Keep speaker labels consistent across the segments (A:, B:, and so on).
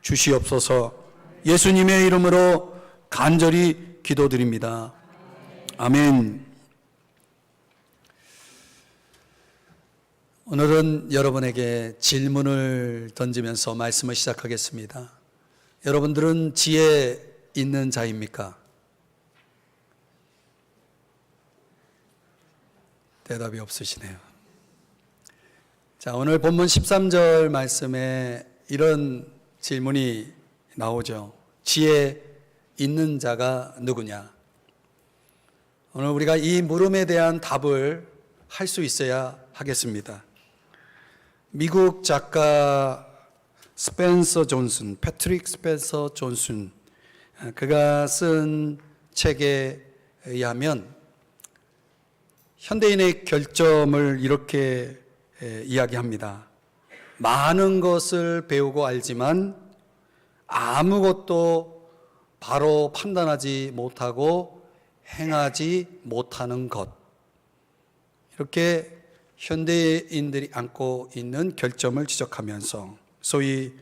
A: 주시옵소서. 예수님의 이름으로 간절히 기도드립니다. 아멘. 오늘은 여러분에게 질문을 던지면서 말씀을 시작하겠습니다. 여러분들은 지혜 있는 자입니까? 대답이 없으시네요. 자, 오늘 본문 13절 말씀에 이런 질문이 나오죠. 지혜 있는 자가 누구냐? 오늘 우리가 이 물음에 대한 답을 할 수 있어야 하겠습니다. 미국 작가 스펜서 존슨, 패트릭 스펜서 존슨, 그가 쓴 책에 의하면 현대인의 결점을 이렇게 이야기합니다. 많은 것을 배우고 알지만 아무것도 바로 판단하지 못하고 행하지 못하는 것. 이렇게 현대인들이 안고 있는 결점을 지적하면서 소위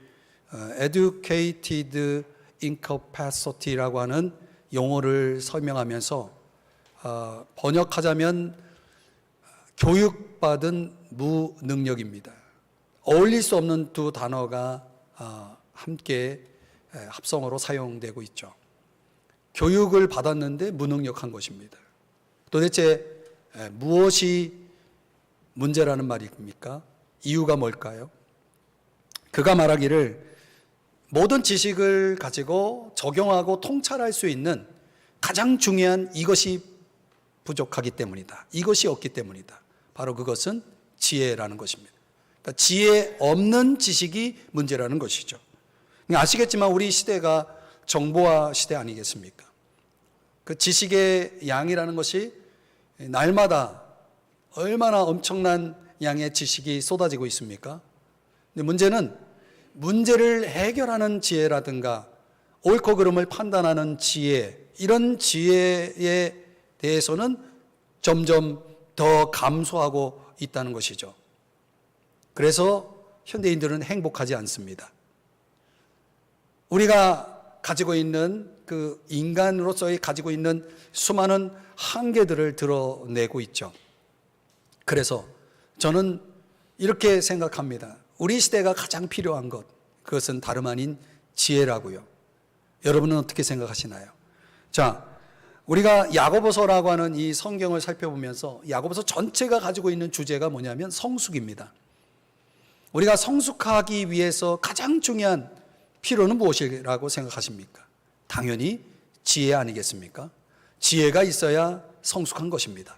A: educated incapacity라고 하는 용어를 설명하면서 번역하자면 교육받은 무능력입니다. 어울릴 수 없는 두 단어가 함께 합성어로 사용되고 있죠. 교육을 받았는데 무능력한 것입니다. 도대체 무엇이 문제라는 말입니까? 이유가 뭘까요? 그가 말하기를 모든 지식을 가지고 적용하고 통찰할 수 있는 가장 중요한 이것이 부족하기 때문이다. 이것이 없기 때문이다. 바로 그것은 지혜라는 것입니다. 그러니까 지혜 없는 지식이 문제라는 것이죠. 아시겠지만 우리 시대가 정보화 시대 아니겠습니까? 그 지식의 양이라는 것이 날마다 얼마나 엄청난 양의 지식이 쏟아지고 있습니까? 근데 문제는 문제를 해결하는 지혜라든가 옳고 그름을 판단하는 지혜, 이런 지혜에 대해서는 점점 더 감소하고 있다는 것이죠. 그래서 현대인들은 행복하지 않습니다. 우리가 가지고 있는 그 인간으로서의 가지고 있는 수많은 한계들을 드러내고 있죠. 그래서 저는 이렇게 생각합니다. 우리 시대가 가장 필요한 것, 그것은 다름 아닌 지혜라고요. 여러분은 어떻게 생각하시나요? 자, 우리가 야고보서라고 하는 이 성경을 살펴보면서 야고보서 전체가 가지고 있는 주제가 뭐냐면 성숙입니다. 우리가 성숙하기 위해서 가장 중요한 필요는 무엇이라고 생각하십니까? 당연히 지혜 아니겠습니까? 지혜가 있어야 성숙한 것입니다.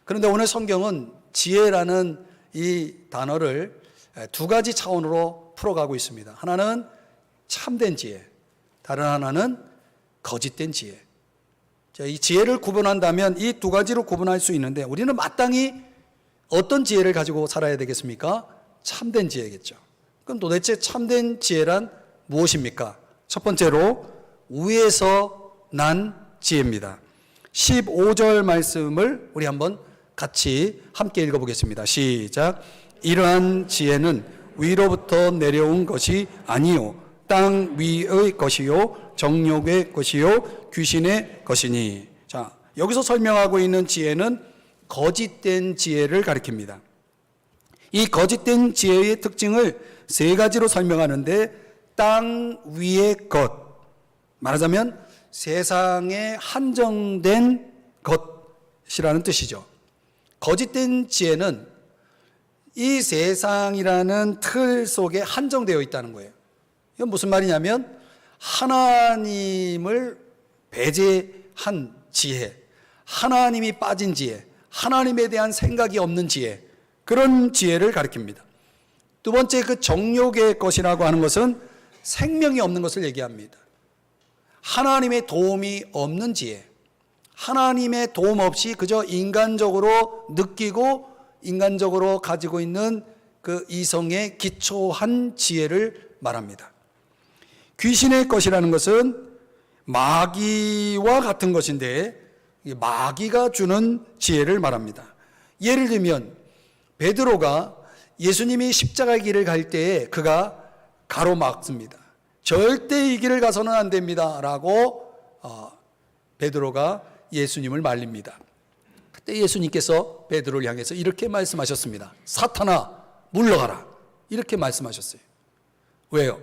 A: 그런데 오늘 성경은 지혜라는 이 단어를 두 가지 차원으로 풀어가고 있습니다. 하나는 참된 지혜, 다른 하나는 거짓된 지혜. 자, 이 지혜를 구분한다면 이 두 가지로 구분할 수 있는데 우리는 마땅히 어떤 지혜를 가지고 살아야 되겠습니까? 참된 지혜겠죠. 그럼 도대체 참된 지혜란 무엇입니까? 첫 번째로 위에서 난 지혜입니다. 15절 말씀을 우리 한번 같이 함께 읽어보겠습니다. 시작. 이러한 지혜는 위로부터 내려온 것이 아니요 땅 위의 것이요 정욕의 것이요 귀신의 것이니. 자, 여기서 설명하고 있는 지혜는 거짓된 지혜를 가리킵니다. 이 거짓된 지혜의 특징을 세 가지로 설명하는데 땅 위의 것, 말하자면 세상에 한정된 것이라는 뜻이죠. 거짓된 지혜는 이 세상이라는 틀 속에 한정되어 있다는 거예요. 이건 무슨 말이냐면 하나님을 배제한 지혜, 하나님이 빠진 지혜, 하나님에 대한 생각이 없는 지혜, 그런 지혜를 가리킵니다. 두 번째 그 정욕의 것이라고 하는 것은 생명이 없는 것을 얘기합니다. 하나님의 도움이 없는 지혜, 하나님의 도움 없이 그저 인간적으로 느끼고 인간적으로 가지고 있는 그 이성에 기초한 지혜를 말합니다. 귀신의 것이라는 것은 마귀와 같은 것인데 마귀가 주는 지혜를 말합니다. 예를 들면 베드로가 예수님이 십자가 길을 갈 때에 그가 가로막습니다. 절대 이 길을 가서는 안 됩니다 라고 베드로가 예수님을 말립니다. 그때 예수님께서 베드로를 향해서 이렇게 말씀하셨습니다. 사탄아 물러가라, 이렇게 말씀하셨어요. 왜요?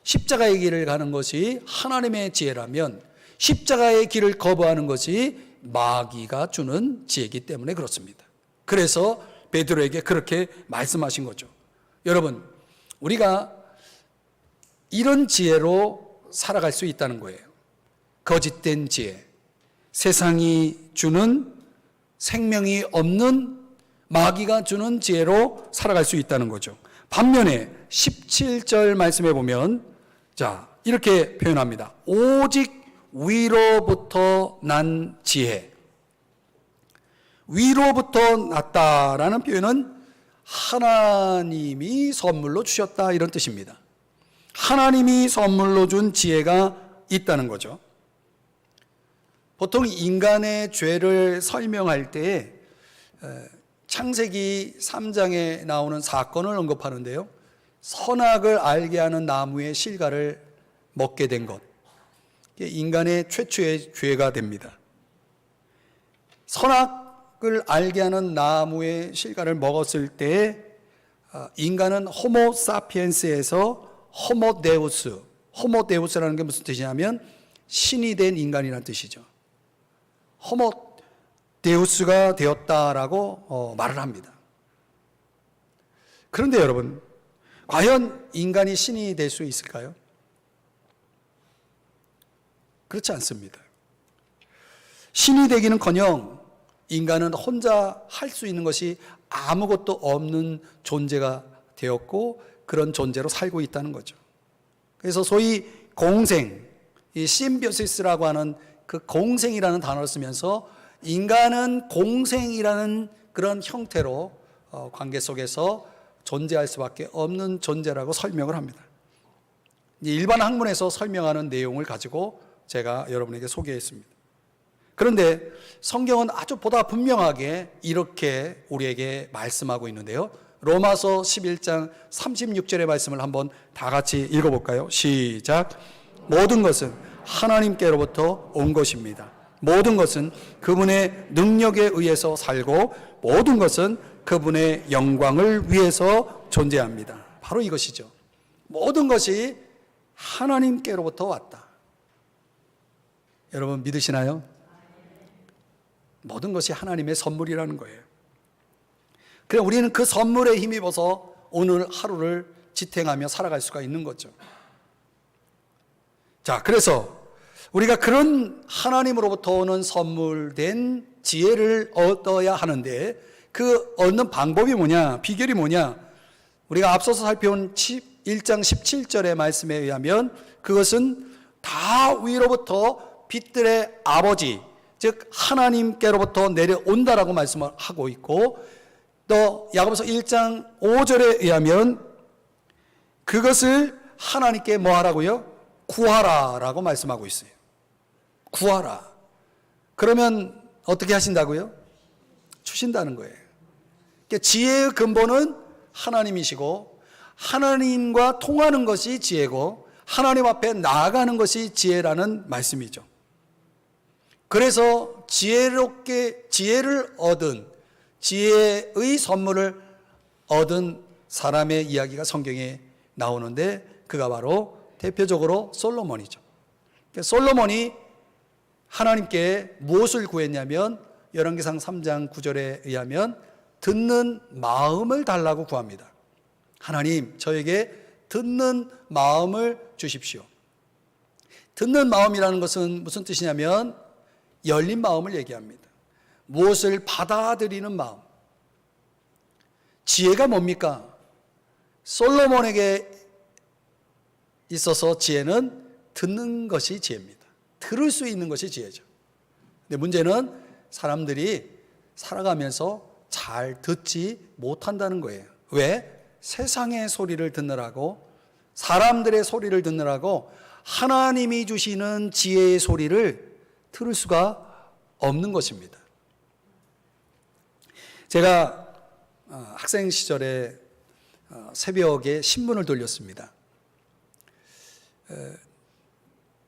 A: 십자가의 길을 가는 것이 하나님의 지혜라면 십자가의 길을 거부하는 것이 마귀가 주는 지혜이기 때문에 그렇습니다. 그래서 베드로에게 그렇게 말씀하신 거죠. 여러분, 우리가 이런 지혜로 살아갈 수 있다는 거예요. 거짓된 지혜, 세상이 주는 생명이 없는 마귀가 주는 지혜로 살아갈 수 있다는 거죠. 반면에 17절 말씀해 보면 자, 이렇게 표현합니다. 오직 위로부터 난 지혜. 위로부터 났다라는 표현은 하나님이 선물로 주셨다, 이런 뜻입니다. 하나님이 선물로 준 지혜가 있다는 거죠. 보통 인간의 죄를 설명할 때 창세기 3장에 나오는 사건을 언급하는데요. 선악을 알게 하는 나무의 실과를 먹게 된 것, 인간의 최초의 죄가 됩니다. 선악을 알게 하는 나무의 실과를 먹었을 때 인간은 호모 사피엔스에서 호모데우스라는 게 무슨 뜻이냐면 신이 된 인간이라는 뜻이죠. 호모데우스가 되었다라고 말을 합니다. 그런데 여러분, 과연 인간이 신이 될 수 있을까요? 그렇지 않습니다. 신이 되기는커녕 인간은 혼자 할 수 있는 것이 아무것도 없는 존재가 되었고 그런 존재로 살고 있다는 거죠. 그래서 소위 공생, 이 심비오시스라고 하는 그 공생이라는 단어를 쓰면서 인간은 공생이라는 그런 형태로 관계 속에서 존재할 수밖에 없는 존재라고 설명을 합니다. 일반 학문에서 설명하는 내용을 가지고 제가 여러분에게 소개했습니다. 그런데 성경은 아주 보다 분명하게 이렇게 우리에게 말씀하고 있는데요. 로마서 11장 36절의 말씀을 한번 다 같이 읽어볼까요? 시작. 모든 것은 하나님께로부터 온 것입니다. 모든 것은 그분의 능력에 의해서 살고 모든 것은 그분의 영광을 위해서 존재합니다. 바로 이것이죠. 모든 것이 하나님께로부터 왔다. 여러분 믿으시나요? 모든 것이 하나님의 선물이라는 거예요. 그래 우리는 그 선물에 힘입어서 오늘 하루를 지탱하며 살아갈 수가 있는 거죠. 자, 그래서 우리가 그런 하나님으로부터 오는 선물된 지혜를 얻어야 하는데 그 얻는 방법이 뭐냐, 비결이 뭐냐, 우리가 앞서서 살펴본 1장 17절의 말씀에 의하면 그것은 다 위로부터 빛들의 아버지, 즉 하나님께로부터 내려온다라고 말씀을 하고 있고, 또 야고보서 1장 5절에 의하면 그것을 하나님께 뭐 하라고요? 구하라라고 말씀하고 있어요. 구하라. 그러면 어떻게 하신다고요? 주신다는 거예요. 그러니까 지혜의 근본은 하나님이시고 하나님과 통하는 것이 지혜고 하나님 앞에 나아가는 것이 지혜라는 말씀이죠. 그래서 지혜를 얻은, 지혜의 선물을 얻은 사람의 이야기가 성경에 나오는데 그가 바로 대표적으로 솔로몬이죠. 솔로몬이 하나님께 무엇을 구했냐면 열왕기상 3장 9절에 의하면 듣는 마음을 달라고 구합니다. 하나님, 저에게 듣는 마음을 주십시오. 듣는 마음이라는 것은 무슨 뜻이냐면 열린 마음을 얘기합니다. 무엇을 받아들이는 마음. 지혜가 뭡니까? 솔로몬에게 있어서 지혜는 듣는 것이 지혜입니다. 들을 수 있는 것이 지혜죠. 근데 문제는 사람들이 살아가면서 잘 듣지 못한다는 거예요. 왜? 세상의 소리를 듣느라고, 사람들의 소리를 듣느라고 하나님이 주시는 지혜의 소리를 들을 수가 없는 것입니다. 제가 학생 시절에 새벽에 신문을 돌렸습니다.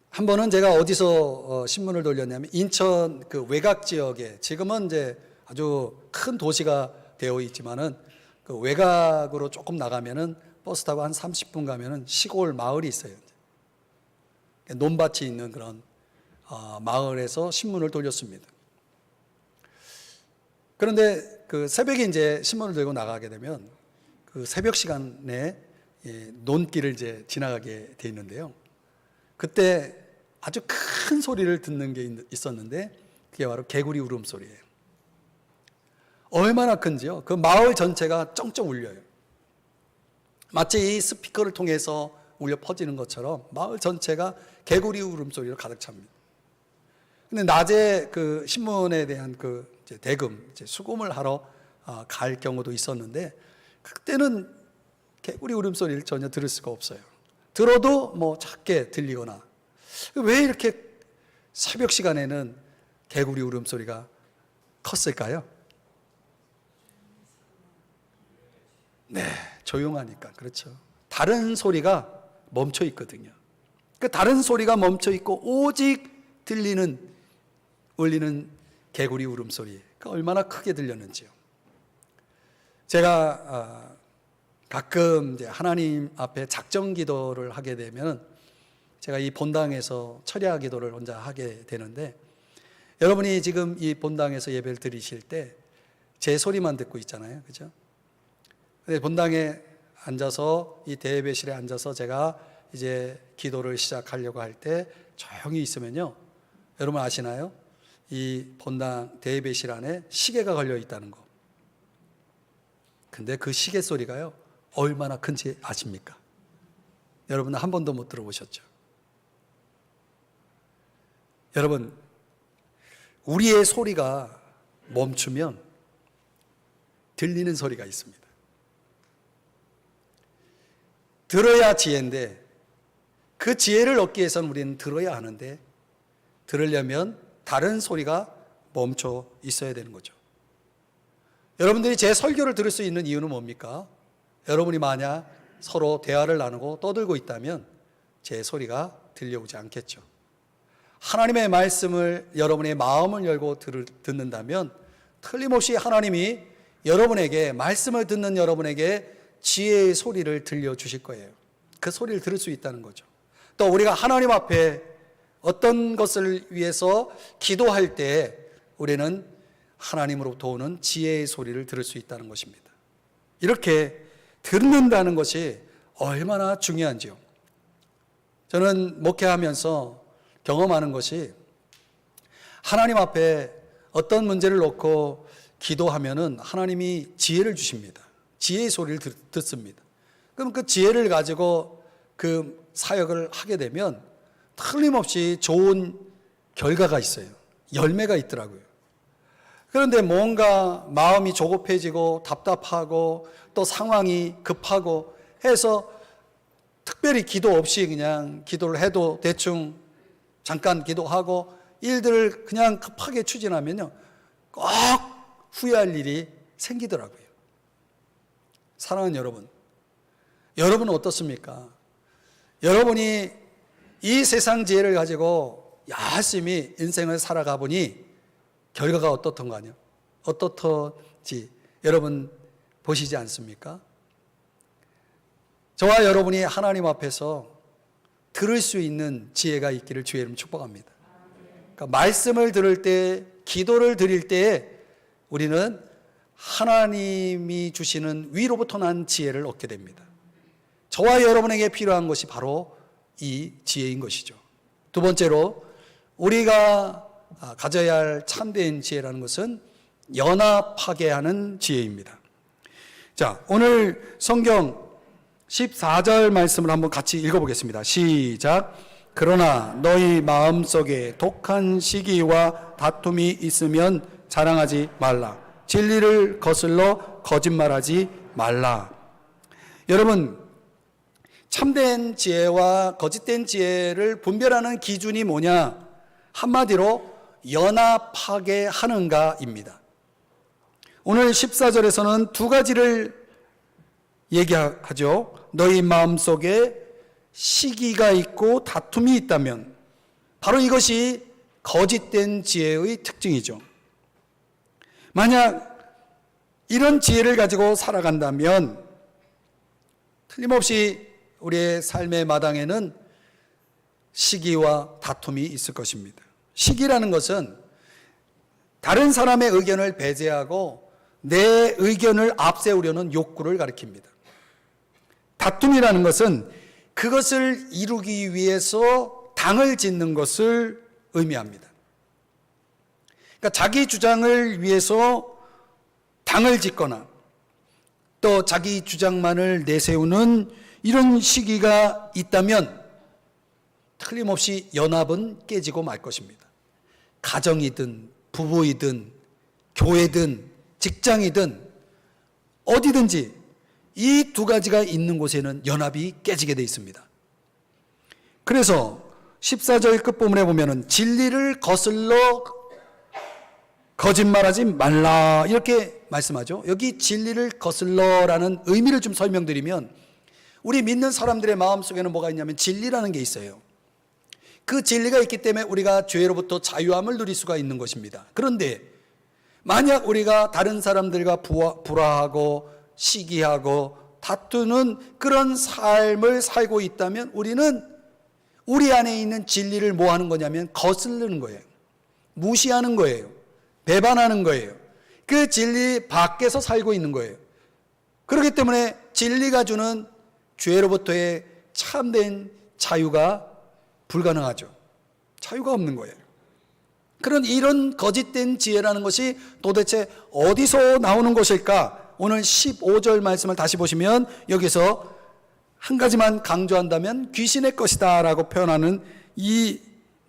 A: 한 번은 제가 어디서 신문을 돌렸냐면 인천 그 외곽 지역에, 지금은 이제 아주 큰 도시가 되어 있지만은 그 외곽으로 조금 나가면은 버스 타고 한 30분 가면은 시골 마을이 있어요. 논밭이 있는 그런 마을에서 신문을 돌렸습니다. 그런데 그 새벽에 이제 신문을 들고 나가게 되면 그 새벽 시간에 논길을 이제 지나가게 돼 있는데요. 그때 아주 큰 소리를 듣는 게 있었는데 그게 바로 개구리 울음소리예요. 얼마나 큰지요. 그 마을 전체가 쩡쩡 울려요. 마치 이 스피커를 통해서 울려 퍼지는 것처럼 마을 전체가 개구리 울음소리로 가득 찹니다. 근데 낮에 그 신문에 대한 그 이제 대금, 이제 수금을 하러 갈 경우도 있었는데 그때는 개구리 울음소리를 전혀 들을 수가 없어요. 들어도 뭐 작게 들리거나. 왜 이렇게 새벽 시간에는 개구리 울음소리가 컸을까요? 네, 조용하니까. 그렇죠. 다른 소리가 멈춰 있거든요. 그 다른 소리가 멈춰 있고 오직 울리는 개구리 울음소리가 얼마나 크게 들렸는지요. 제가 가끔 이제 하나님 앞에 작정 기도를 하게 되면 제가 이 본당에서 철야 기도를 혼자 하게 되는데, 여러분이 지금 이 본당에서 예배를 드리실 때 제 소리만 듣고 있잖아요. 그죠? 근데 본당에 앉아서 이 대예배실에 앉아서 제가 이제 기도를 시작하려고 할 때 조용히 있으면요, 여러분 아시나요? 이 본당 대예배실 안에 시계가 걸려 있다는 거. 근데 그 시계 소리가요 얼마나 큰지 아십니까? 여러분은 한 번도 못 들어보셨죠? 여러분, 우리의 소리가 멈추면 들리는 소리가 있습니다. 들어야 지혜인데 그 지혜를 얻기 위해서는 우리는 들어야 하는데 들으려면 다른 소리가 멈춰 있어야 되는 거죠. 여러분들이 제 설교를 들을 수 있는 이유는 뭡니까? 여러분이 만약 서로 대화를 나누고 떠들고 있다면 제 소리가 들려오지 않겠죠. 하나님의 말씀을 여러분의 마음을 열고 듣는다면 틀림없이 하나님이 여러분에게, 말씀을 듣는 여러분에게 지혜의 소리를 들려주실 거예요. 그 소리를 들을 수 있다는 거죠. 또 우리가 하나님 앞에 어떤 것을 위해서 기도할 때 우리는 하나님으로부터 오는 지혜의 소리를 들을 수 있다는 것입니다. 이렇게 듣는다는 것이 얼마나 중요한지요. 저는 목회하면서 경험하는 것이, 하나님 앞에 어떤 문제를 놓고 기도하면은 하나님이 지혜를 주십니다. 지혜의 소리를 듣습니다. 그럼 그 지혜를 가지고 그 사역을 하게 되면 틀림없이 좋은 결과가 있어요. 열매가 있더라고요. 그런데 뭔가 마음이 조급해지고 답답하고 또 상황이 급하고 해서 특별히 기도 없이 그냥 기도를 해도 대충 잠깐 기도하고 일들을 그냥 급하게 추진하면요, 꼭 후회할 일이 생기더라고요. 사랑하는 여러분, 여러분은 어떻습니까? 여러분이 이 세상 지혜를 가지고 열심히 인생을 살아가 보니 결과가 어떻던지 여러분 보시지 않습니까? 저와 여러분이 하나님 앞에서 들을 수 있는 지혜가 있기를 주의 이름 축복합니다. 그러니까 말씀을 들을 때, 기도를 드릴 때 우리는 하나님이 주시는 위로부터 난 지혜를 얻게 됩니다. 저와 여러분에게 필요한 것이 바로 이 지혜인 것이죠. 두 번째로 우리가 가져야 할 참된 지혜라는 것은 연합하게 하는 지혜입니다. 자, 오늘 성경 14절 말씀을 한번 같이 읽어보겠습니다. 시작. 그러나 너희 마음속에 독한 시기와 다툼이 있으면 자랑하지 말라. 진리를 거슬러 거짓말하지 말라. 여러분, 참된 지혜와 거짓된 지혜를 분별하는 기준이 뭐냐? 한마디로 연합하게 하는가입니다. 오늘 14절에서는 두 가지를 얘기하죠. 너희 마음속에 시기가 있고 다툼이 있다면 바로 이것이 거짓된 지혜의 특징이죠. 만약 이런 지혜를 가지고 살아간다면 틀림없이 우리의 삶의 마당에는 시기와 다툼이 있을 것입니다. 시기라는 것은 다른 사람의 의견을 배제하고 내 의견을 앞세우려는 욕구를 가리킵니다. 다툼이라는 것은 그것을 이루기 위해서 당을 짓는 것을 의미합니다. 그러니까 자기 주장을 위해서 당을 짓거나 또 자기 주장만을 내세우는 이런 시기가 있다면 틀림없이 연합은 깨지고 말 것입니다. 가정이든 부부이든 교회든 직장이든 어디든지 이 두 가지가 있는 곳에는 연합이 깨지게 되어 있습니다. 그래서 14절 끝부분에 보면은 진리를 거슬러 거짓말하지 말라 이렇게 말씀하죠. 여기 진리를 거슬러라는 의미를 좀 설명드리면 우리 믿는 사람들의 마음속에는 뭐가 있냐면 진리라는 게 있어요. 그 진리가 있기 때문에 우리가 죄로부터 자유함을 누릴 수가 있는 것입니다. 그런데 만약 우리가 다른 사람들과 불화하고 시기하고 다투는 그런 삶을 살고 있다면 우리는 우리 안에 있는 진리를 뭐 하는 거냐면 거스르는 거예요. 무시하는 거예요. 배반하는 거예요. 그 진리 밖에서 살고 있는 거예요. 그렇기 때문에 진리가 주는 죄로부터의 참된 자유가 불가능하죠. 자유가 없는 거예요. 그런 이런 거짓된 지혜라는 것이 도대체 어디서 나오는 것일까? 오늘 15절 말씀을 다시 보시면 여기서 한 가지만 강조한다면 귀신의 것이다 라고 표현하는 이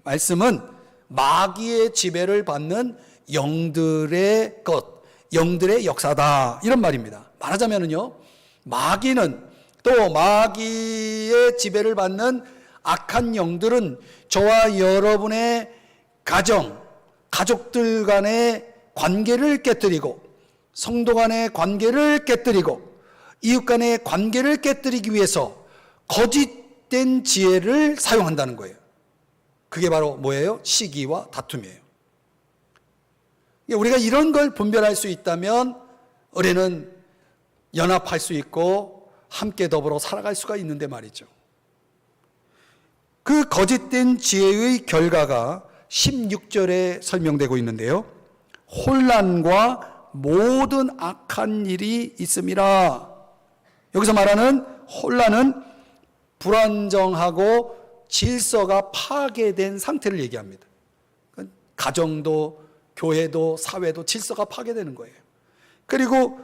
A: 말씀은 마귀의 지배를 받는 영들의 것, 영들의 역사다 이런 말입니다. 말하자면요, 마귀는 또 마귀의 지배를 받는 악한 영들은 저와 여러분의 가정, 가족들 간의 관계를 깨뜨리고 성도 간의 관계를 깨뜨리고 이웃 간의 관계를 깨뜨리기 위해서 거짓된 지혜를 사용한다는 거예요. 그게 바로 뭐예요? 시기와 다툼이에요. 우리가 이런 걸 분별할 수 있다면 우리는 연합할 수 있고 함께 더불어 살아갈 수가 있는데 말이죠. 그 거짓된 지혜의 결과가 16절에 설명되고 있는데요. 혼란과 모든 악한 일이 있음이라. 여기서 말하는 혼란은 불안정하고 질서가 파괴된 상태를 얘기합니다. 가정도 교회도 사회도 질서가 파괴되는 거예요. 그리고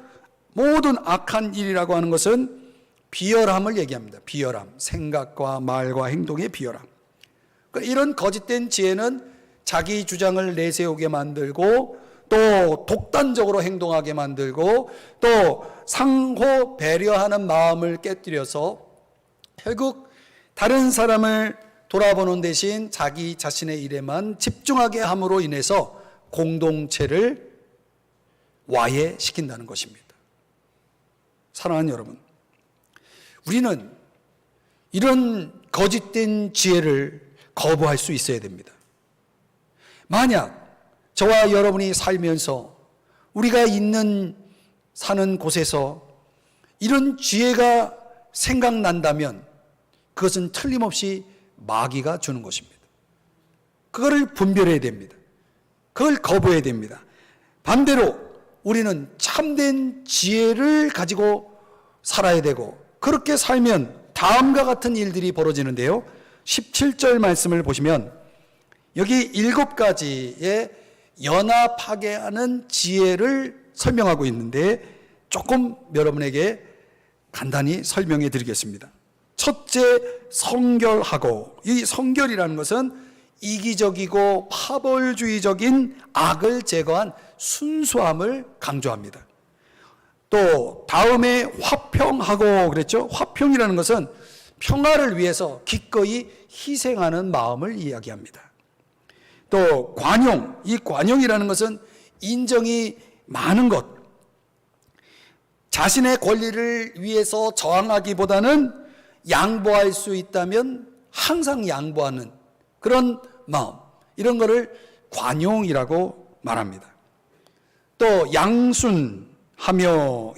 A: 모든 악한 일이라고 하는 것은 비열함을 얘기합니다. 비열함, 생각과 말과 행동의 비열함. 이런 거짓된 지혜는 자기 주장을 내세우게 만들고 또 독단적으로 행동하게 만들고 또 상호 배려하는 마음을 깨뜨려서 결국 다른 사람을 돌아보는 대신 자기 자신의 일에만 집중하게 함으로 인해서 공동체를 와해시킨다는 것입니다. 사랑하는 여러분, 우리는 이런 거짓된 지혜를 거부할 수 있어야 됩니다. 만약 저와 여러분이 살면서 우리가 사는 곳에서 이런 지혜가 생각난다면 그것은 틀림없이 마귀가 주는 것입니다. 그거를 분별해야 됩니다. 그걸 거부해야 됩니다. 반대로 우리는 참된 지혜를 가지고 살아야 되고 그렇게 살면 다음과 같은 일들이 벌어지는데요. 17절 말씀을 보시면 여기 7가지의 연합하게 하는 지혜를 설명하고 있는데 조금 여러분에게 간단히 설명해 드리겠습니다. 첫째, 성결하고. 이 성결이라는 것은 이기적이고 파벌주의적인 악을 제거한 순수함을 강조합니다. 또 다음에 화평하고 그랬죠. 화평이라는 것은 평화를 위해서 기꺼이 희생하는 마음을 이야기합니다. 또 관용, 이 관용이라는 것은 인정이 많은 것, 자신의 권리를 위해서 저항하기보다는 양보할 수 있다면 항상 양보하는 그런 마음, 이런 거를 관용이라고 말합니다. 또 양순하며,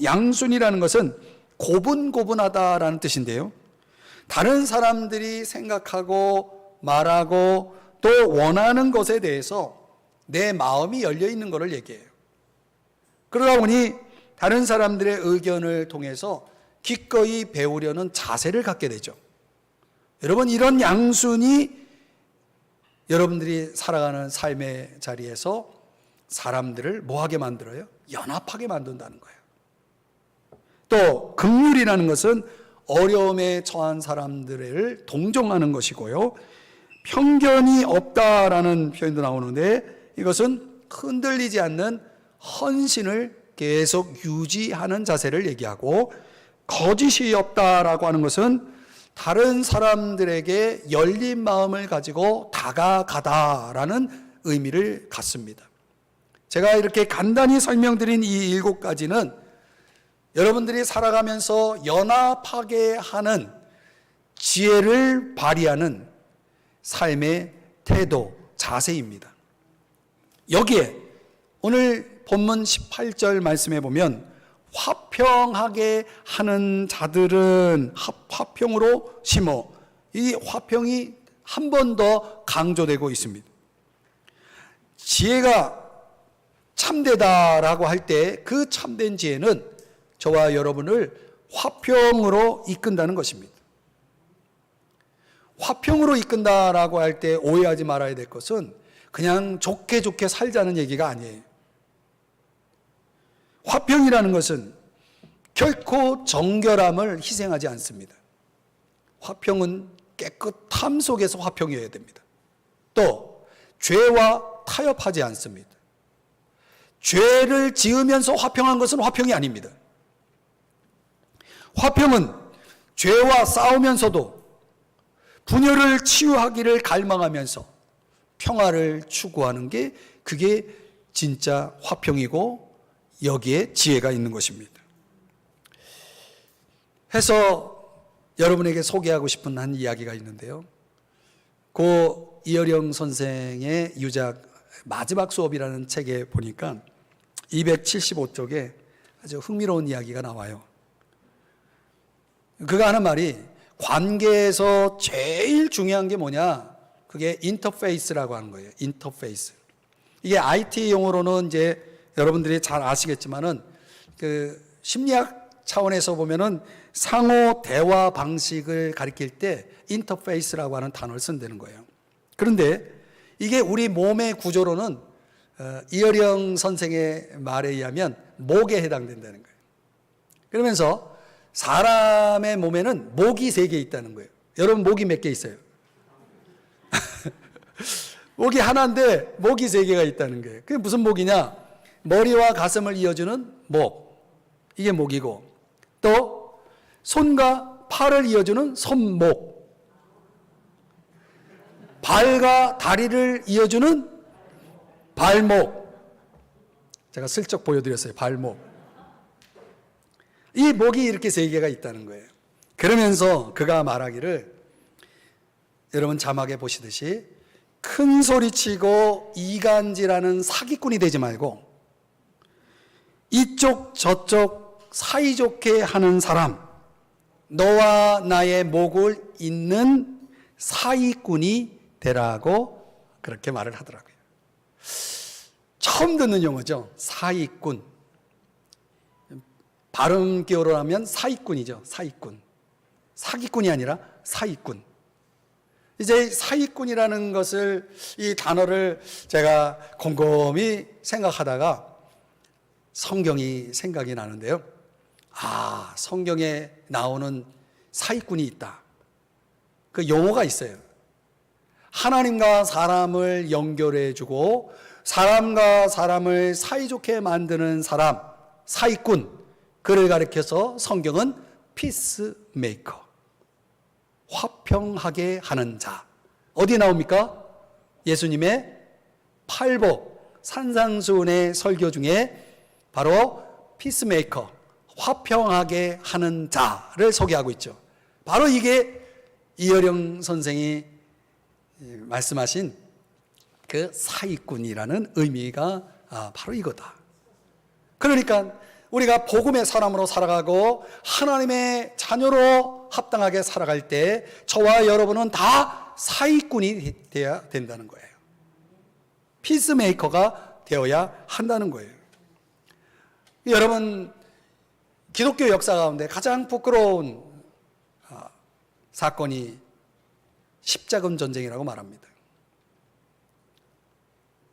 A: 양순이라는 것은 고분고분하다라는 뜻인데요, 다른 사람들이 생각하고 말하고 또 원하는 것에 대해서 내 마음이 열려 있는 것을 얘기해요. 그러다 보니 다른 사람들의 의견을 통해서 기꺼이 배우려는 자세를 갖게 되죠. 여러분, 이런 양순이 여러분들이 살아가는 삶의 자리에서 사람들을 뭐하게 만들어요? 연합하게 만든다는 거예요. 또 긍휼이라는 것은 어려움에 처한 사람들을 동정하는 것이고요, 편견이 없다라는 표현도 나오는데, 이것은 흔들리지 않는 헌신을 계속 유지하는 자세를 얘기하고, 거짓이 없다라고 하는 것은 다른 사람들에게 열린 마음을 가지고 다가가다라는 의미를 갖습니다. 제가 이렇게 간단히 설명드린 이 7가지는 여러분들이 살아가면서 연합하게 하는 지혜를 발휘하는 삶의 태도, 자세입니다. 여기에 오늘 본문 18절 말씀해 보면 화평하게 하는 자들은 화평으로 심어, 이 화평이 한 번 더 강조되고 있습니다. 지혜가 참되다라고 할 때 그 참된 지혜는 저와 여러분을 화평으로 이끈다는 것입니다. 화평으로 이끈다라고 할 때 오해하지 말아야 될 것은 그냥 좋게 좋게 살자는 얘기가 아니에요. 화평이라는 것은 결코 정결함을 희생하지 않습니다. 화평은 깨끗함 속에서 화평이어야 됩니다. 또 죄와 타협하지 않습니다. 죄를 지으면서 화평한 것은 화평이 아닙니다. 화평은 죄와 싸우면서도 분열을 치유하기를 갈망하면서 평화를 추구하는 게, 그게 진짜 화평이고 여기에 지혜가 있는 것입니다. 해서 여러분에게 소개하고 싶은 한 이야기가 있는데요, 고 이어령 선생의 유작 마지막 수업이라는 책에 보니까 275쪽에 아주 흥미로운 이야기가 나와요. 그가 하는 말이, 관계에서 제일 중요한 게 뭐냐, 그게 인터페이스라고 하는 거예요. 인터페이스. 이게 IT 용어로는 이제 여러분들이 잘 아시겠지만은 그 심리학 차원에서 보면은 상호 대화 방식을 가리킬 때 인터페이스라고 하는 단어를 쓴다는 거예요. 그런데 이게 우리 몸의 구조로는 이어령 선생의 말에 의하면 목에 해당된다는 거예요. 그러면서 사람의 몸에는 목이 3개 있다는 거예요. 여러분, 목이 몇 개 있어요? 목이 하나인데 목이 3개가 있다는 거예요. 그게 무슨 목이냐? 머리와 가슴을 이어주는 목, 이게 목이고, 또 손과 팔을 이어주는 손목, 발과 다리를 이어주는 발목. 제가 슬쩍 보여드렸어요. 발목. 이 목이 이렇게 3개가 있다는 거예요. 그러면서 그가 말하기를, 여러분 자막에 보시듯이 큰 소리치고 이간질하는 사기꾼이 되지 말고 이쪽 저쪽 사이좋게 하는 사람, 너와 나의 목을 잇는 사이꾼이 되라고 그렇게 말을 하더라고요. 처음 듣는 용어죠. 사이꾼. 발음 기호로 하면 사기꾼이죠. 사기꾼. 사기꾼이 아니라 사기꾼. 이제 사기꾼이라는 것을, 이 단어를 제가 곰곰이 생각하다가 성경이 생각이 나는데요. 아, 성경에 나오는 사기꾼이 있다. 그 용어가 있어요. 하나님과 사람을 연결해주고 사람과 사람을 사이좋게 만드는 사람, 사기꾼. 그를 가리켜서 성경은 피스메이커, 화평하게 하는 자. 어디에 나옵니까? 예수님의 팔복 산상수훈의 설교 중에 바로 피스메이커, 화평하게 하는 자를 소개하고 있죠. 바로 이게 이어령 선생이 말씀하신 그 사기꾼이라는 의미가 바로 이거다. 그러니까 우리가 복음의 사람으로 살아가고 하나님의 자녀로 합당하게 살아갈 때 저와 여러분은 다 사기꾼이 되어야 된다는 거예요. 피스메이커가 되어야 한다는 거예요. 여러분, 기독교 역사 가운데 가장 부끄러운 사건이 십자군 전쟁이라고 말합니다.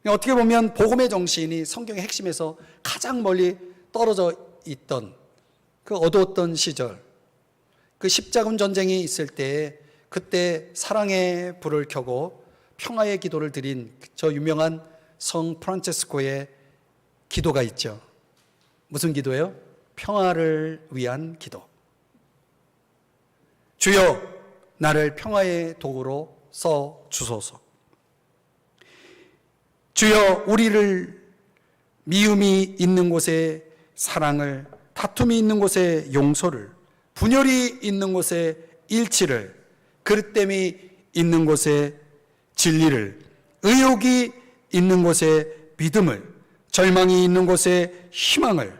A: 어떻게 보면 복음의 정신이 성경의 핵심에서 가장 멀리 떨어져 있던 그 어두웠던 시절, 그 십자군 전쟁이 있을 때 그때 사랑의 불을 켜고 평화의 기도를 드린 저 유명한 성 프란체스코의 기도가 있죠. 무슨 기도예요? 평화를 위한 기도. 주여, 나를 평화의 도구로 써 주소서. 주여, 우리를 미움이 있는 곳에 사랑을, 다툼이 있는 곳에 용서를, 분열이 있는 곳에 일치를, 그릇됨이 있는 곳에 진리를, 의욕이 있는 곳에 믿음을, 절망이 있는 곳에 희망을,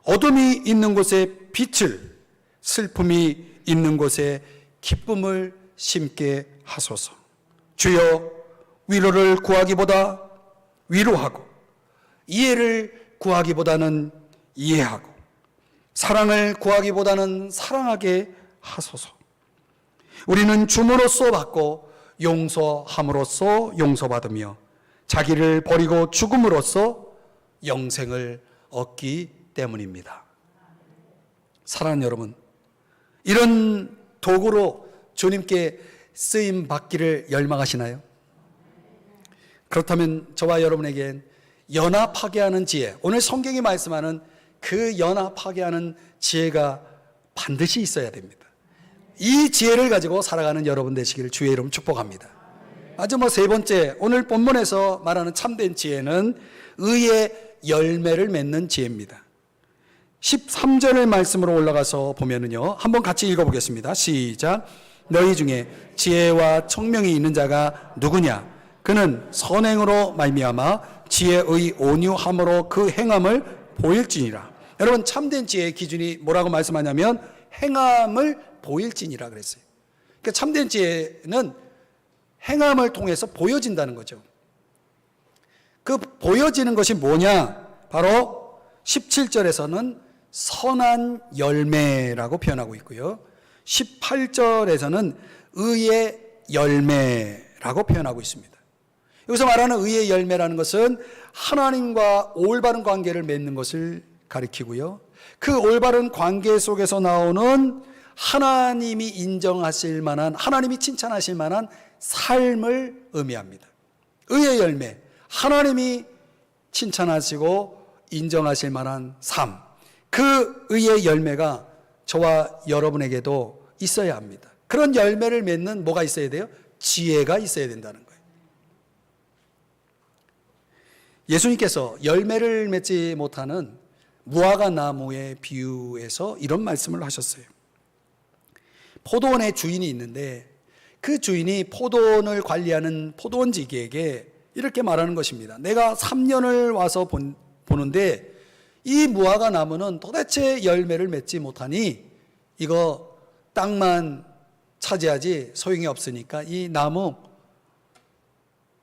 A: 어둠이 있는 곳에 빛을, 슬픔이 있는 곳에 기쁨을 심게 하소서. 주여, 위로를 구하기보다 위로하고, 이해를 구하기보다는 이해하고, 사랑을 구하기보다는 사랑하게 하소서. 우리는 줌으로써 받고 용서함으로써 용서받으며 자기를 버리고 죽음으로써 영생을 얻기 때문입니다. 사랑하는 여러분, 이런 도구로 주님께 쓰임 받기를 열망하시나요? 그렇다면 저와 여러분에겐 연합하게 하는 지혜, 오늘 성경이 말씀하는 그 연합하게 하는 지혜가 반드시 있어야 됩니다. 이 지혜를 가지고 살아가는 여러분 되시기를 주의 이름 축복합니다. 아주 세 번째, 오늘 본문에서 말하는 참된 지혜는 의의 열매를 맺는 지혜입니다. 13절의 말씀으로 올라가서 보면은요, 한번 같이 읽어보겠습니다. 시작. 너희 중에 지혜와 청명이 있는 자가 누구냐? 그는 선행으로 말미암아 지혜의 온유함으로 그 행함을 보일지니라. 여러분, 참된 지혜의 기준이 뭐라고 말씀하냐면 행함을 보일지니라 그랬어요. 그러니까 참된 지혜는 행함을 통해서 보여진다는 거죠. 그 보여지는 것이 뭐냐? 바로 17절에서는 선한 열매라고 표현하고 있고요, 18절에서는 의의 열매라고 표현하고 있습니다. 여기서 말하는 의의 열매라는 것은 하나님과 올바른 관계를 맺는 것을 가리키고요, 그 올바른 관계 속에서 나오는 하나님이 인정하실 만한, 하나님이 칭찬하실 만한 삶을 의미합니다. 의의 열매, 하나님이 칭찬하시고 인정하실 만한 삶, 그 의의 열매가 저와 여러분에게도 있어야 합니다. 그런 열매를 맺는 뭐가 있어야 돼요? 지혜가 있어야 된다는 거예요. 예수님께서 열매를 맺지 못하는 무화과 나무의 비유에서 이런 말씀을 하셨어요. 포도원의 주인이 있는데 그 주인이 포도원을 관리하는 포도원지기에게 이렇게 말하는 것입니다. 내가 3년을 와서 보는데 이 무화과 나무는 도대체 열매를 맺지 못하니 이거 땅만 차지하지 소용이 없으니까 이 나무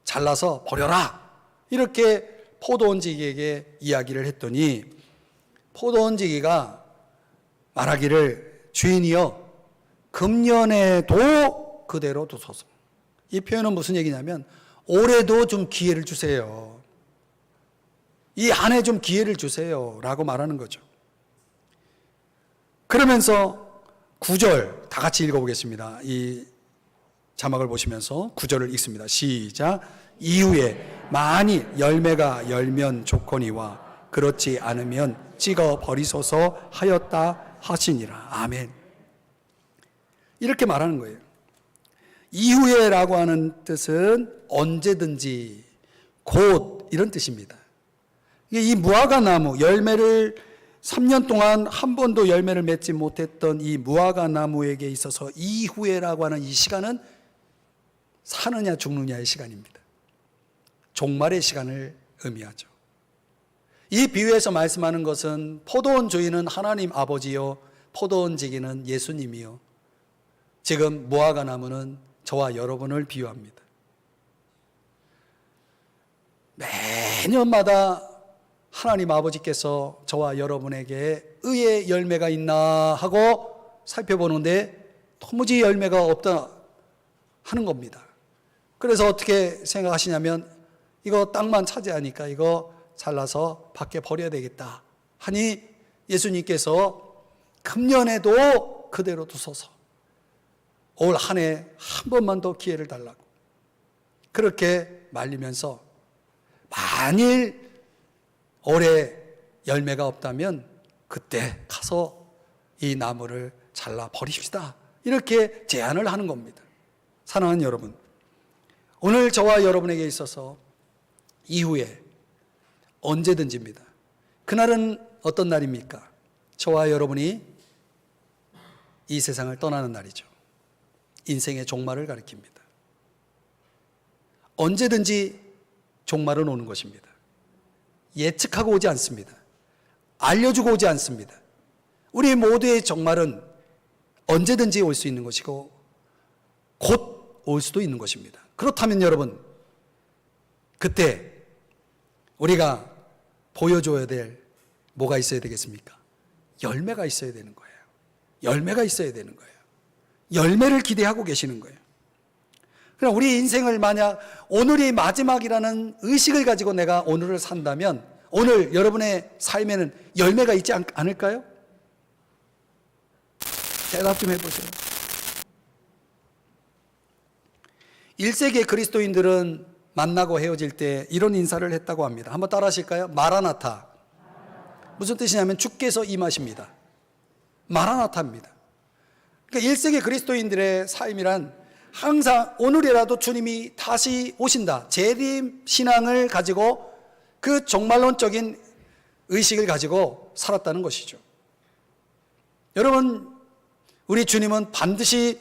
A: 잘라서 버려라, 이렇게 포도원지기에게 이야기를 했더니 포도원지기가 말하기를 주인이여 금년에도 그대로 두소서. 이 표현은 무슨 얘기냐면 올해도 좀 기회를 주세요, 이 안에 좀 기회를 주세요 라고 말하는 거죠. 그러면서 9절 다 같이 읽어보겠습니다. 이 자막을 보시면서 9절을 읽습니다. 시작. 이후에 만일 열매가 열면 좋거니와 그렇지 않으면 찍어 버리소서 하였다 하시니라. 아멘. 이렇게 말하는 거예요. 이후에라고 하는 뜻은 언제든지, 곧, 이런 뜻입니다. 이 무화과 나무 열매를 3년 동안 한 번도 열매를 맺지 못했던 이 무화과 나무에게 있어서 이후에라고 하는 이 시간은 사느냐 죽느냐의 시간입니다. 종말의 시간을 의미하죠. 이 비유에서 말씀하는 것은 포도원 주인은 하나님 아버지요, 포도원 지기는 예수님이요, 지금 무화과 나무는 저와 여러분을 비유합니다. 매년마다 하나님 아버지께서 저와 여러분에게 의의 열매가 있나 하고 살펴보는데 도무지 열매가 없다 하는 겁니다. 그래서 어떻게 생각하시냐면 이거 땅만 차지하니까 이거 잘라서 밖에 버려야 되겠다 하니 예수님께서 금년에도 그대로 두소서, 올 한 해 한 번만 더 기회를 달라고 그렇게 말리면서 만일 올해 열매가 없다면 그때 가서 이 나무를 잘라 버립시다, 이렇게 제안을 하는 겁니다. 사랑하는 여러분, 오늘 저와 여러분에게 있어서 이후에 언제든지입니다. 그날은 어떤 날입니까? 저와 여러분이 이 세상을 떠나는 날이죠. 인생의 종말을 가리킵니다. 언제든지 종말은 오는 것입니다. 예측하고 오지 않습니다. 알려주고 오지 않습니다. 우리 모두의 종말은 언제든지 올 수 있는 것이고 곧 올 수도 있는 것입니다. 그렇다면 여러분, 그때 우리가 보여줘야 될 뭐가 있어야 되겠습니까? 열매가 있어야 되는 거예요. 열매가 있어야 되는 거예요. 열매를 기대하고 계시는 거예요. 그럼 우리 인생을 만약 오늘이 마지막이라는 의식을 가지고 내가 오늘을 산다면 오늘 여러분의 삶에는 열매가 있지 않을까요? 대답 좀 해보세요. 1세기의 그리스도인들은 만나고 헤어질 때 이런 인사를 했다고 합니다. 한번 따라 하실까요? 마라나타. 무슨 뜻이냐면 주께서 임하십니다. 마라나타입니다. 그러니까 1세기 그리스도인들의 삶이란 항상 오늘이라도 주님이 다시 오신다, 재림 신앙을 가지고 그 종말론적인 의식을 가지고 살았다는 것이죠. 여러분, 우리 주님은 반드시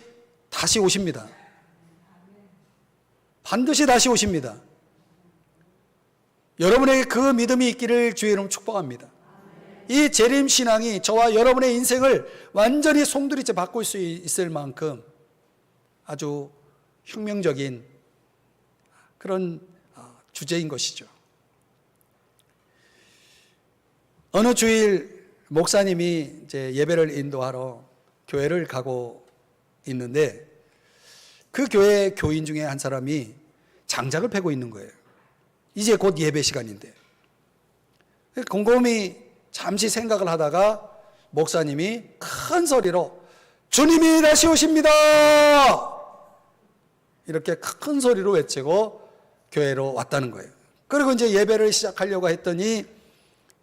A: 다시 오십니다. 반드시 다시 오십니다. 여러분에게 그 믿음이 있기를 주의 이름으로 축복합니다. 이 재림 신앙이 저와 여러분의 인생을 완전히 송두리째 바꿀 수 있을 만큼 아주 혁명적인 그런 주제인 것이죠. 어느 주일 목사님이 이제 예배를 인도하러 교회를 가고 있는데 그 교회 교인 중에 한 사람이 장작을 패고 있는 거예요. 이제 곧 예배 시간인데 곰곰이 잠시 생각을 하다가 목사님이 큰 소리로 주님이 다시 오십니다, 이렇게 큰 소리로 외치고 교회로 왔다는 거예요. 그리고 이제 예배를 시작하려고 했더니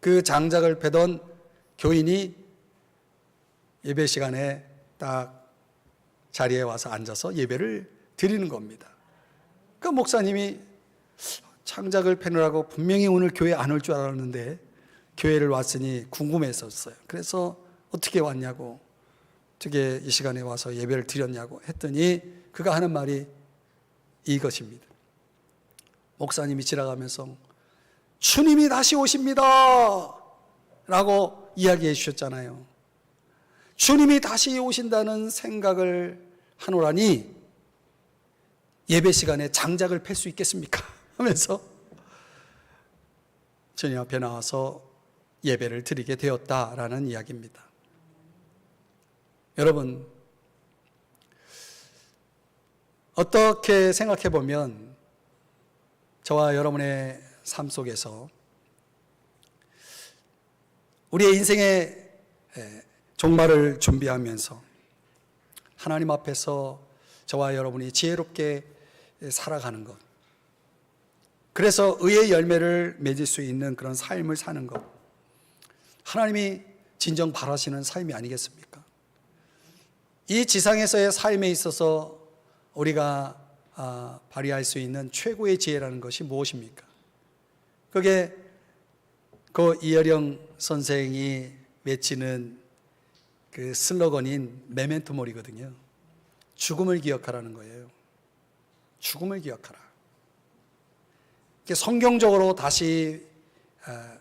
A: 그 장작을 패던 교인이 예배 시간에 딱 자리에 와서 앉아서 예배를 드리는 겁니다. 그 목사님이 장작을 패느라고 분명히 오늘 교회 안 올 줄 알았는데 교회를 왔으니 궁금했었어요. 그래서 어떻게 왔냐고, 어떻게 이 시간에 와서 예배를 드렸냐고 했더니 그가 하는 말이 이것입니다. 목사님이 지나가면서 주님이 다시 오십니다 라고 이야기해 주셨잖아요. 주님이 다시 오신다는 생각을 하노라니 예배 시간에 장작을 팰 수 있겠습니까? 하면서 주님 앞에 나와서 예배를 드리게 되었다라는 이야기입니다. 여러분, 어떻게 생각해 보면 저와 여러분의 삶 속에서 우리의 인생의 종말을 준비하면서 하나님 앞에서 저와 여러분이 지혜롭게 살아가는 것, 그래서 의의 열매를 맺을 수 있는 그런 삶을 사는 것, 하나님이 진정 바라시는 삶이 아니겠습니까? 이 지상에서의 삶에 있어서 우리가 발휘할 수 있는 최고의 지혜라는 것이 무엇입니까? 그게 그 이혜령 선생이 맺히는 그 슬로건인 메멘토 모리거든요. 죽음을 기억하라는 거예요. 죽음을 기억하라. 성경적으로 다시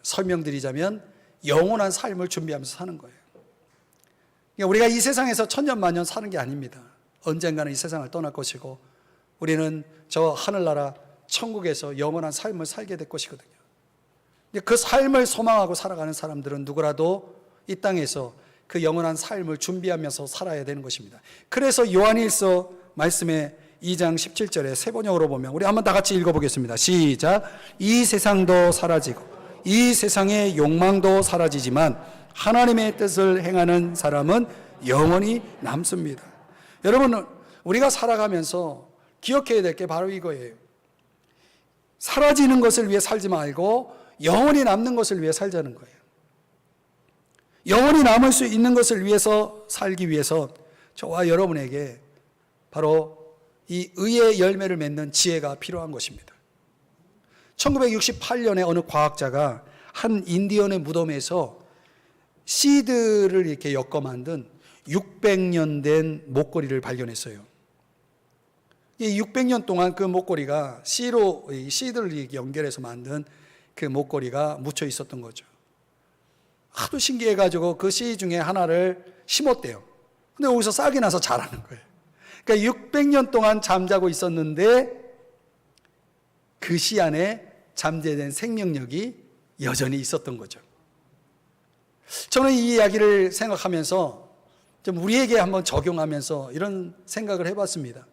A: 설명드리자면 영원한 삶을 준비하면서 사는 거예요. 우리가 이 세상에서 천년만년 사는 게 아닙니다. 언젠가는 이 세상을 떠날 것이고 우리는 저 하늘나라 천국에서 영원한 삶을 살게 될 것이거든요. 그 삶을 소망하고 살아가는 사람들은 누구라도 이 땅에서 그 영원한 삶을 준비하면서 살아야 되는 것입니다. 그래서 요한일서 말씀에 2장 17절에 세 번역으로 보면 우리 한번 다 같이 읽어보겠습니다. 시작. 이 세상도 사라지고 이 세상의 욕망도 사라지지만 하나님의 뜻을 행하는 사람은 영원히 남습니다. 여러분, 우리가 살아가면서 기억해야 될 게 바로 이거예요. 사라지는 것을 위해 살지 말고 영원히 남는 것을 위해 살자는 거예요. 영원히 남을 수 있는 것을 위해서 살기 위해서 저와 여러분에게 바로 이 의의 열매를 맺는 지혜가 필요한 것입니다. 1968년에 어느 과학자가 한 인디언의 무덤에서 씨드를 이렇게 엮어 만든 600년 된 목걸이를 발견했어요. 이 600년 동안 그 목걸이가 씨로 씨드를 연결해서 만든 그 목걸이가 묻혀 있었던 거죠. 하도 신기해가지고 그 씨 중에 하나를 심었대요. 근데 여기서 싹이 나서 자라는 거예요. 그러니까 600년 동안 잠자고 있었는데 그 씨 안에 잠재된 생명력이 여전히 있었던 거죠. 저는 이 이야기를 생각하면서 좀 우리에게 한번 적용하면서 이런 생각을 해봤습니다.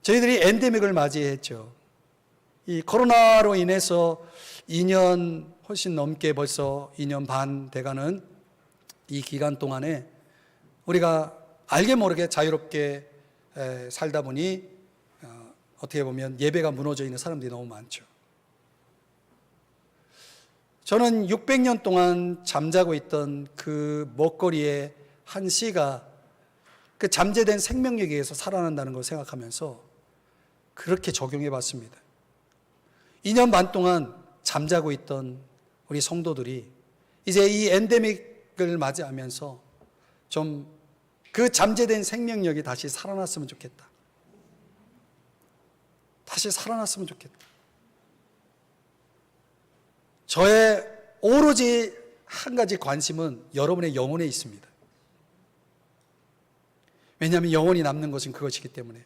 A: 저희들이 엔데믹을 맞이했죠. 이 코로나로 인해서 2년 훨씬 넘게 벌써 2년 반 돼가는 이 기간 동안에 우리가 알게 모르게 자유롭게 살다 보니 어떻게 보면 예배가 무너져 있는 사람들이 너무 많죠. 저는 600년 동안 잠자고 있던 그 먹거리의 한 씨가 그 잠재된 생명력에 의해서 살아난다는 걸 생각하면서 그렇게 적용해 봤습니다. 2년 반 동안 잠자고 있던 우리 성도들이 이제 이 엔데믹을 맞이하면서 좀 그 잠재된 생명력이 다시 살아났으면 좋겠다. 다시 살아났으면 좋겠다. 저의 오로지 한 가지 관심은 여러분의 영혼에 있습니다. 왜냐하면 영혼이 남는 것은 그것이기 때문에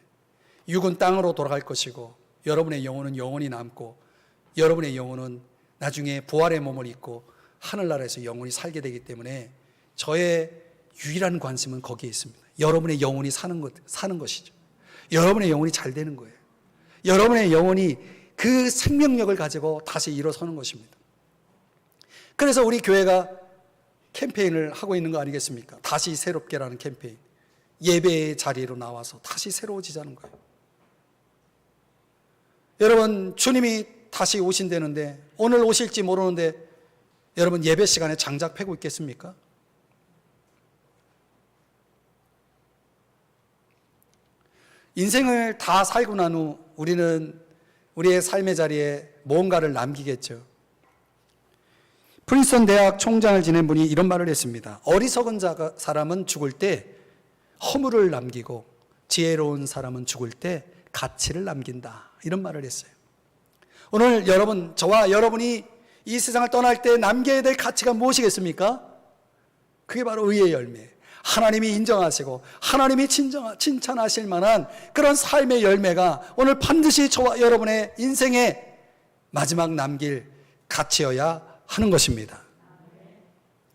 A: 육은 땅으로 돌아갈 것이고 여러분의 영혼은 영원히 남고 여러분의 영혼은 나중에 부활의 몸을 입고 하늘나라에서 영원히 살게 되기 때문에 저의 유일한 관심은 거기에 있습니다. 여러분의 영혼이 사는 것이죠. 여러분의 영혼이 잘 되는 거예요. 여러분의 영혼이 그 생명력을 가지고 다시 일어서는 것입니다. 그래서 우리 교회가 캠페인을 하고 있는 거 아니겠습니까? 다시 새롭게라는 캠페인. 예배의 자리로 나와서 다시 새로워지자는 거예요. 여러분, 주님이 다시 오신다는데 오늘 오실지 모르는데 여러분 예배 시간에 장작 패고 있겠습니까? 인생을 다 살고 난 후 우리는 우리의 삶의 자리에 뭔가를 남기겠죠. 프린스턴 대학 총장을 지낸 분이 이런 말을 했습니다. 어리석은 사람은 죽을 때 허물을 남기고 지혜로운 사람은 죽을 때 가치를 남긴다. 이런 말을 했어요. 오늘 여러분, 저와 여러분이 이 세상을 떠날 때 남겨야 될 가치가 무엇이겠습니까? 그게 바로 의의 열매. 하나님이 인정하시고 하나님이 칭찬하실 만한 그런 삶의 열매가 오늘 반드시 저와 여러분의 인생에 마지막 남길 가치여야 하는 것입니다.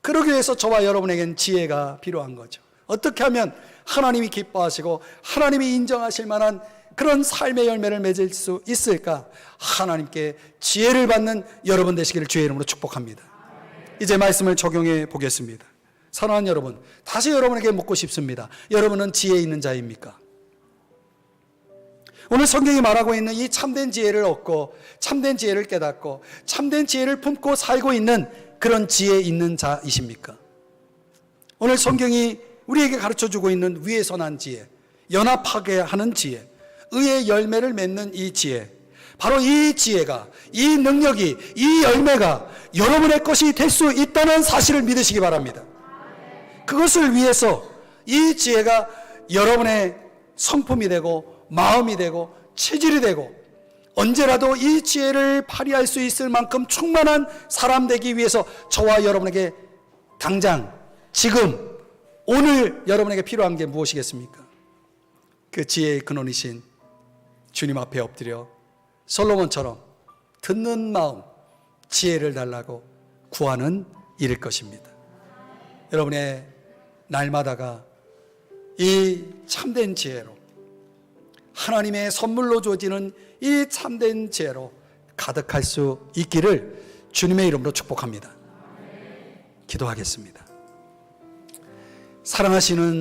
A: 그러기 위해서 저와 여러분에겐 지혜가 필요한 거죠. 어떻게 하면 하나님이 기뻐하시고 하나님이 인정하실 만한 그런 삶의 열매를 맺을 수 있을까? 하나님께 지혜를 받는 여러분 되시기를 주의 이름으로 축복합니다. 이제 말씀을 적용해 보겠습니다. 사랑하는 여러분, 다시 여러분에게 묻고 싶습니다. 여러분은 지혜 있는 자입니까? 오늘 성경이 말하고 있는 이 참된 지혜를 얻고 참된 지혜를 깨닫고 참된 지혜를 품고 살고 있는 그런 지혜 있는 자이십니까? 오늘 성경이 우리에게 가르쳐주고 있는 위에서 난 지혜, 연합하게 하는 지혜, 의의 열매를 맺는 이 지혜, 바로 이 지혜가, 이 능력이, 이 열매가 여러분의 것이 될 수 있다는 사실을 믿으시기 바랍니다. 그것을 위해서 이 지혜가 여러분의 성품이 되고 마음이 되고 체질이 되고 언제라도 이 지혜를 발휘할 수 있을 만큼 충만한 사람 되기 위해서 저와 여러분에게 당장 지금 오늘 여러분에게 필요한 게 무엇이겠습니까? 그 지혜의 근원이신 주님 앞에 엎드려 솔로몬처럼 듣는 마음, 지혜를 달라고 구하는 일일 것입니다. 여러분의 날마다가 이 참된 지혜로, 하나님의 선물로 주어지는 이 참된 지혜로 가득할 수 있기를 주님의 이름으로 축복합니다. 기도하겠습니다. 사랑하시는